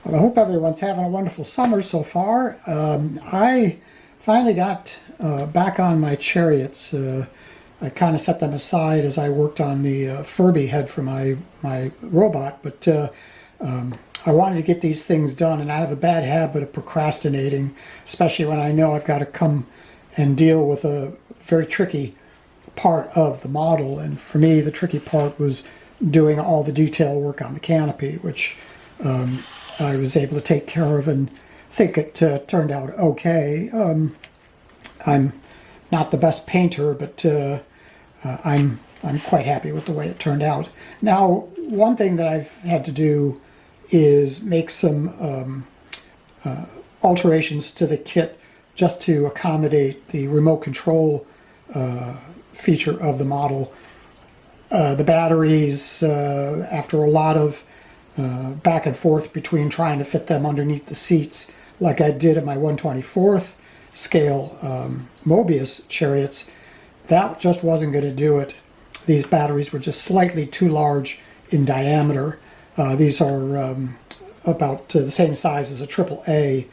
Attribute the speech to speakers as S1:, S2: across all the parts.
S1: Well, I hope everyone's having a wonderful summer so far. I finally got back on my chariots. I kind of set them aside as I worked on the Furby head for my robot, but I wanted to get these things done, and I have a bad habit of procrastinating, especially when I know I've got to come and deal with a very tricky part of the model. And for me, the tricky part was doing all the detail work on the canopy, which I was able to take care of, and I think it turned out okay. I'm not the best painter, but I'm quite happy with the way it turned out. Now, one thing that I've had to do is make some alterations to the kit just to accommodate the remote control feature of the model. The batteries, after a lot of back and forth between trying to fit them underneath the seats, like I did in my 1/24th scale Mobius chariots, that just wasn't going to do it. These batteries were just slightly too large in diameter. These are about the same size as a AAA,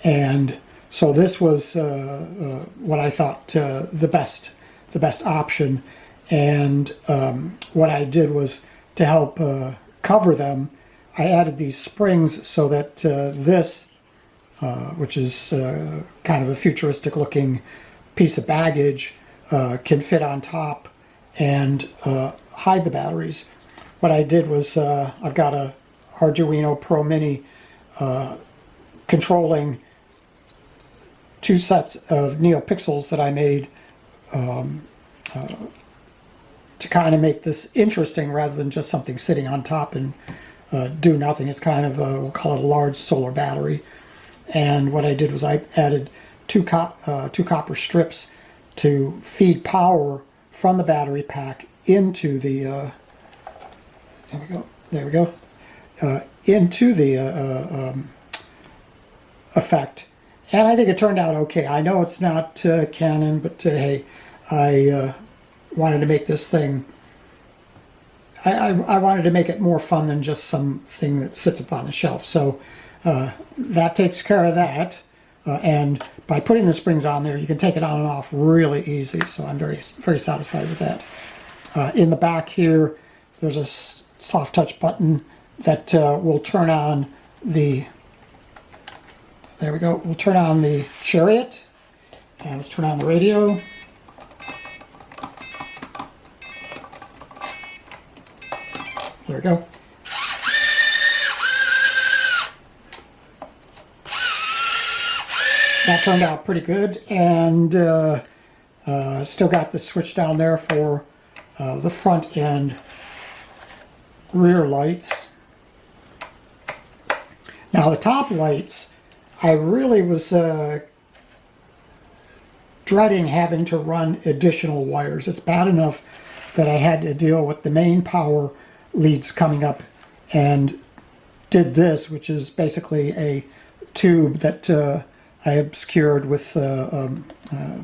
S1: and so this was what I thought the best option. And what I did was, to help cover them, I added these springs so that this, which is kind of a futuristic looking piece of baggage, can fit on top and hide the batteries. What I did was, I've got a Arduino Pro Mini controlling two sets of NeoPixels that I made to kind of make this interesting rather than just something sitting on top and do nothing. It's kind of we'll call it a large solar battery. And what I did was I added two copper strips to feed power from the battery pack into the there we go into the effect. And I think it turned out okay. I know it's not Canon, but hey, I wanted to make this thing, I wanted to make it more fun than just something that sits up on the shelf. So that takes care of that. And by putting the springs on there, you can take it on and off really easy. So I'm very satisfied with that. In the back here, there's a soft touch button that will turn on the, there we go, we'll turn on the Chariot. And let's turn on the radio. There we go. That turned out pretty good, and still got the switch down there for the front and rear lights. Now the top lights, I really was dreading having to run additional wires. It's bad enough that I had to deal with the main power leads coming up and did this, which is basically a tube that I obscured with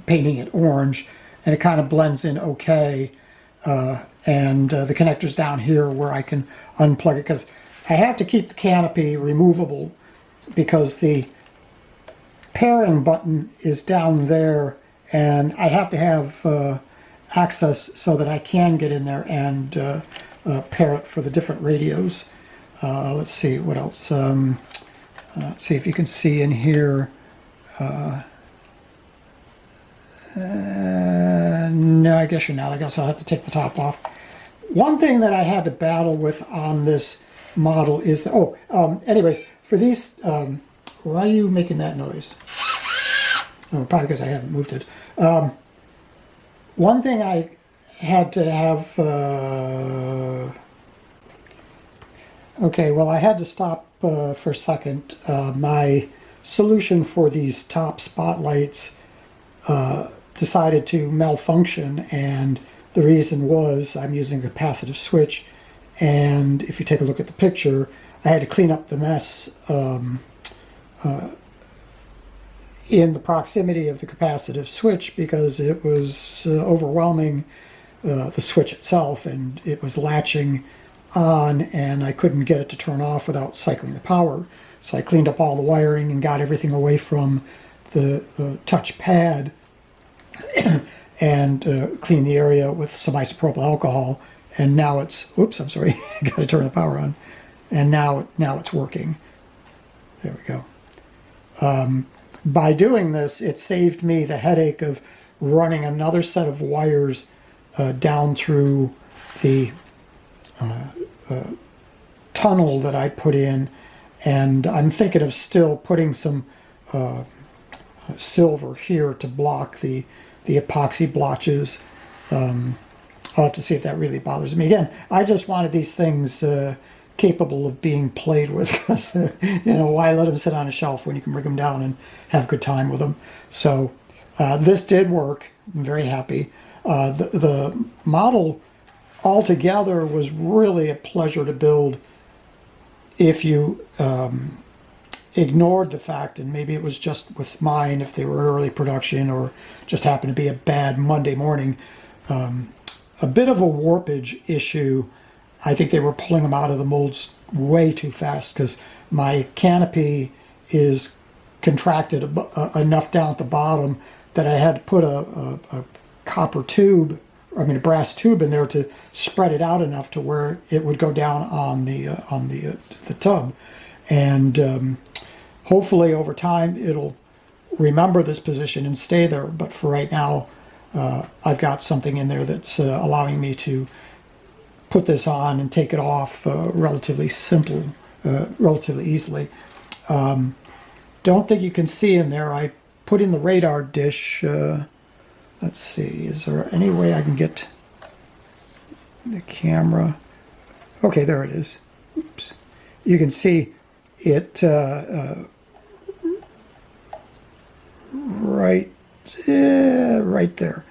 S1: painting it orange, and it kind of blends in okay. And the connector's down here where I can unplug it, because I have to keep the canopy removable because the pairing button is down there, and I have to have access so that I can get in there and pair it for the different radios. Let's see what else. Let's see if you can see in here. No, I guess you're not. I guess I'll have to take the top off. One thing that I had to battle with on this model is the, anyways, for these, why are you making that noise? Oh, probably because I haven't moved it. One thing I had to have, okay, well, I had to stop for a second. My solution for these top spotlights decided to malfunction, and the reason was I'm using a capacitive switch, and if you take a look at the picture, I had to clean up the mess in the proximity of the capacitive switch because it was overwhelming the switch itself, and it was latching on, and I couldn't get it to turn off without cycling the power. So I cleaned up all the wiring and got everything away from the touch pad and cleaned the area with some isopropyl alcohol, and now it's, oops, I'm sorry, I got to turn the power on, and now it's working. There we go. By doing this, it saved me the headache of running another set of wires down through the tunnel that I put in, and I'm thinking of still putting some silver here to block the epoxy blotches. I'll have to see if that really bothers me. Again, I just wanted these things capable of being played with, because why let them sit on a shelf when you can bring them down and have a good time with them. So this did work. I'm very happy. The model altogether was really a pleasure to build if you ignored the fact, and maybe it was just with mine if they were early production or just happened to be a bad Monday morning, a bit of a warpage issue. I think they were pulling them out of the molds way too fast, because my canopy is contracted enough down at the bottom that I had to put a copper tube, I mean a brass tube in there to spread it out enough to where it would go down on the tub. And hopefully over time it'll remember this position and stay there. But for right now, I've got something in there that's allowing me to put this on and take it off relatively easily. Don't think you can see in there. I put in the radar dish. Let's see, is there any way I can get the camera? Okay, there it is. Oops. You can see it right there.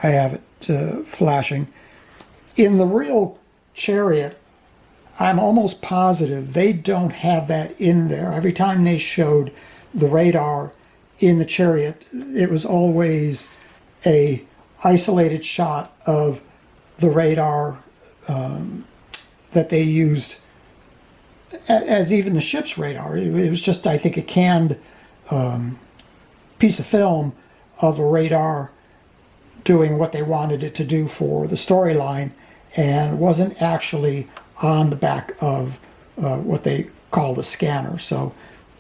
S1: I have it flashing. In the real Chariot, I'm almost positive they don't have that in there. Every time they showed the radar in the Chariot, it was always a isolated shot of the radar that they used as even the ship's radar. It was just, I think, a canned piece of film of a radar doing what they wanted it to do for the storyline, and wasn't actually on the back of what they call the scanner. So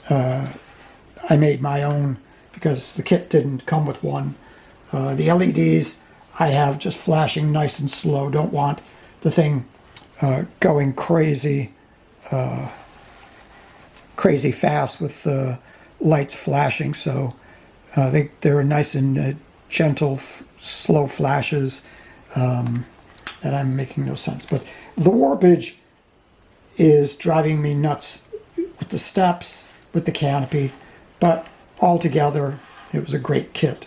S1: I made my own because the kit didn't come with one. The LEDs I have just flashing nice and slow. Don't want the thing going crazy fast with the lights flashing. So they're nice and gentle, slow flashes that I'm making no sense. But the warpage is driving me nuts with the steps, with the canopy, but altogether it was a great kit.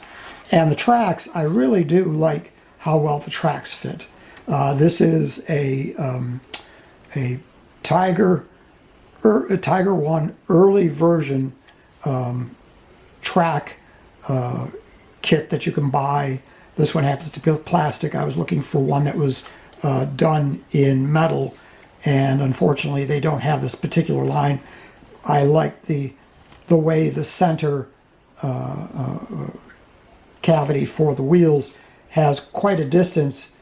S1: And the tracks, I really do like how well the tracks fit. This is a Tiger 1 early version track kit that you can buy. This one happens to be plastic. I was looking for one that was done in metal, and unfortunately they don't have this particular line. I like the way the center cavity for the wheels has quite a distance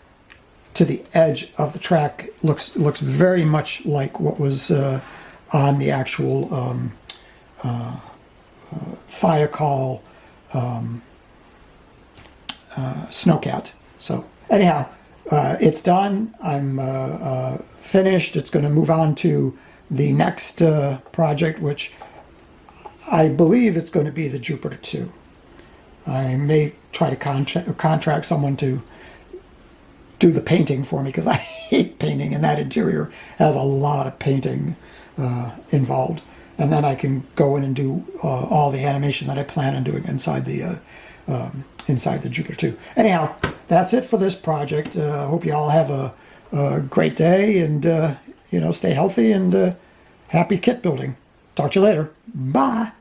S1: to the edge of the track. Looks very much like what was on the actual Thiokol Snowcat. So anyhow, it's done. I'm finished. It's going to move on to the next project, which I believe it's going to be the Jupiter 2. I may try to contract someone to do the painting for me, because I hate painting, and that interior has a lot of painting involved. And then I can go in and do all the animation that I plan on doing inside the Jupiter 2. Anyhow, that's it for this project. Hope you all have a great day, and stay healthy, and happy kit building. Talk to you later. Bye.